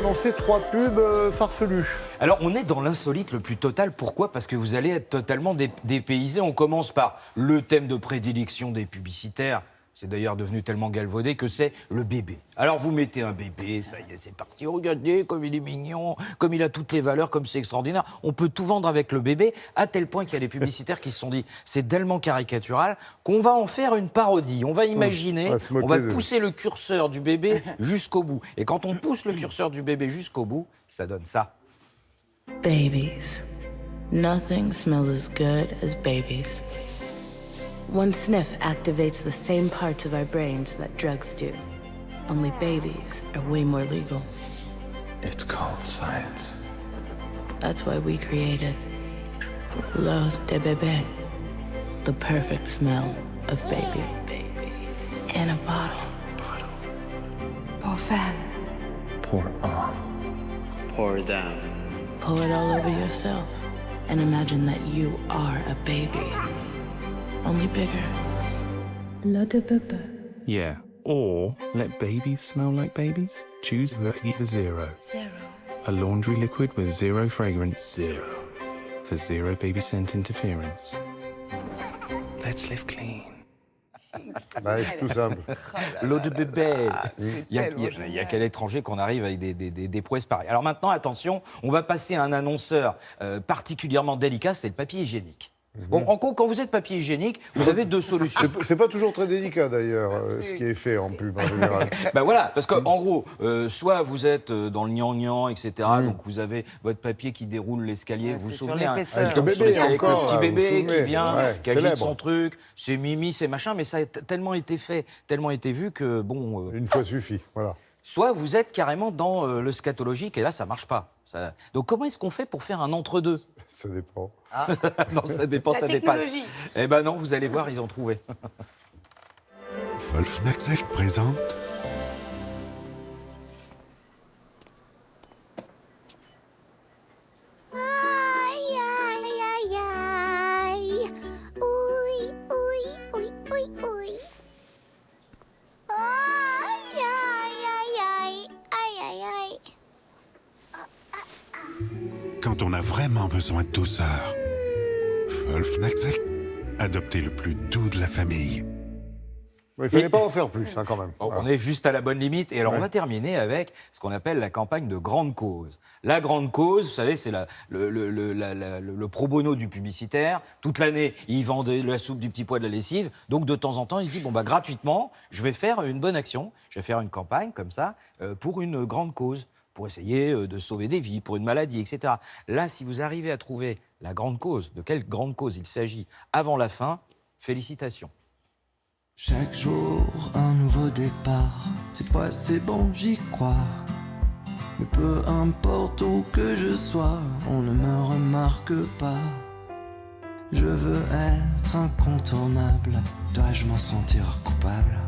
annoncé 3 pubs farfelus. Alors, on est dans l'insolite le plus total. Pourquoi ? Parce que vous allez être totalement dépaysé. On commence par le thème de prédilection des publicitaires. C'est d'ailleurs devenu tellement galvaudé que c'est le bébé. Alors, vous mettez un bébé, ça y est, c'est parti. Regardez comme il est mignon, comme il a toutes les valeurs, comme c'est extraordinaire. On peut tout vendre avec le bébé, à tel point qu'il y a des publicitaires qui se sont dit c'est tellement caricatural qu'on va en faire une parodie. On va imaginer, on va pousser le curseur du bébé jusqu'au bout. Et quand on pousse le curseur du bébé jusqu'au bout, ça donne ça. Babies. Nothing smells as good as babies. One sniff activates the same parts of our brains that drugs do. Only babies are way more legal. It's called science. That's why we created L'eau de bébé, the perfect smell of baby. In a bottle. Pour femme. Pour homme. Pour them. Pour it all over yourself and imagine that you are a baby. Only bigger. L'eau de bébé. Yeah, or let babies smell like babies? Choose Vergita Zero. A laundry liquid with zero fragrance. Zero. For zero baby scent interference. Let's live clean. Bah, c'est tout simple. L'eau de bébé. Il y a quel étranger qu'on arrive avec des prouesses pareilles. Alors maintenant, attention, on va passer à un annonceur particulièrement délicat, c'est le papier hygiénique. Bon, en gros, quand vous êtes papier hygiénique, vous avez deux solutions. C'est pas toujours très délicat d'ailleurs, ce qui est fait en pub en général. Ben voilà, parce qu'en gros, soit vous êtes dans le gnangnan, etc., donc vous avez votre papier qui déroule l'escalier, vous vous souvenez, Avec le sur bébé l'escalier, avec encore, le petit là, bébé vous vous qui souvenez, vient, ouais, qui agite célèbre. son truc, c'est mimi, c'est machin, mais ça a tellement été fait, tellement été vu que, bon... Une fois suffit, voilà. Soit vous êtes carrément dans le scatologique, et là, ça marche pas. Donc comment est-ce qu'on fait pour faire un entre-deux ? Ça dépend. Non, ça dépend, ça dépasse. Eh ben non, vous allez voir, ils ont trouvé. Wolfnaxek présente Aïe, aïe, aïe, aïe. Oui, oui, oui, oui, oui. Aïe, aïe, aïe, aïe, aïe, aïe. quand on a vraiment besoin de douceur. Wolfnaxek, adoptez le plus doux de la famille. Il ne fallait pas en faire plus, hein, quand même. Bon, Voilà. on est juste à la bonne limite. Et alors, on va terminer avec ce qu'on appelle la campagne de grande cause. La grande cause, vous savez, c'est le pro bono du publicitaire. Toute l'année, il vend la soupe du petit pois de la lessive. Donc, de temps en temps, il se dit, bon, bah, gratuitement, je vais faire une bonne action. Je vais faire une campagne comme ça pour une grande cause, pour essayer de sauver des vies, pour une maladie, etc. Là, si vous arrivez à trouver la grande cause, de quelle grande cause il s'agit avant la fin, félicitations. Chaque jour, un nouveau départ. Cette fois, c'est bon, j'y crois. Mais peu importe où que je sois, on ne me remarque pas. Je veux être incontournable. Dois-je m'en sentir coupable?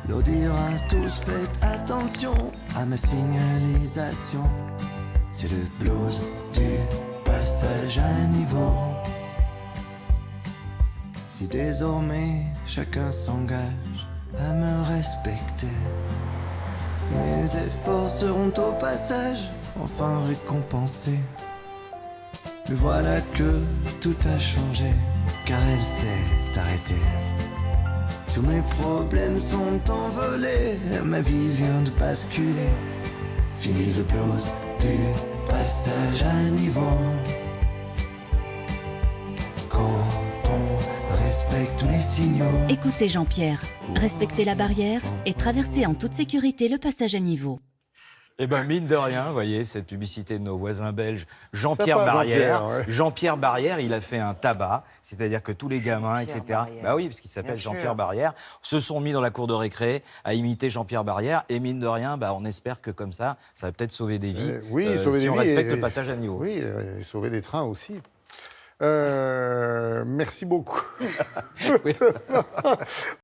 Leur dire à tous, faites attention à ma signalisation. C'est le blues du passage à niveau. Si désormais chacun s'engage à me respecter, mes efforts seront au passage enfin récompensés. Mais voilà que tout a changé, car elle s'est arrêtée. Tous mes problèmes sont envolés, ma vie vient de basculer. Fini le blues du passage à niveau. Quand on respecte mes signaux. Écoutez Jean-Pierre, respectez la barrière et traversez en toute sécurité le passage à niveau. Eh bien, mine de rien, vous voyez, cette publicité de nos voisins belges, Jean-Pierre Sympa, Barrière. Jean-Pierre, ouais. Jean-Pierre Barrière, il a fait un tabac, c'est-à-dire que tous les gamins, etc. Bah oui, parce qu'il s'appelle Jean-Pierre Barrière, se sont mis dans la cour de récré à imiter Jean-Pierre Barrière. Et mine de rien, bah, on espère que comme ça va peut-être sauver des vies. Oui, sauver si des on vies respecte et- le passage à niveau. Oui, et sauver des trains aussi. Merci beaucoup. Oui.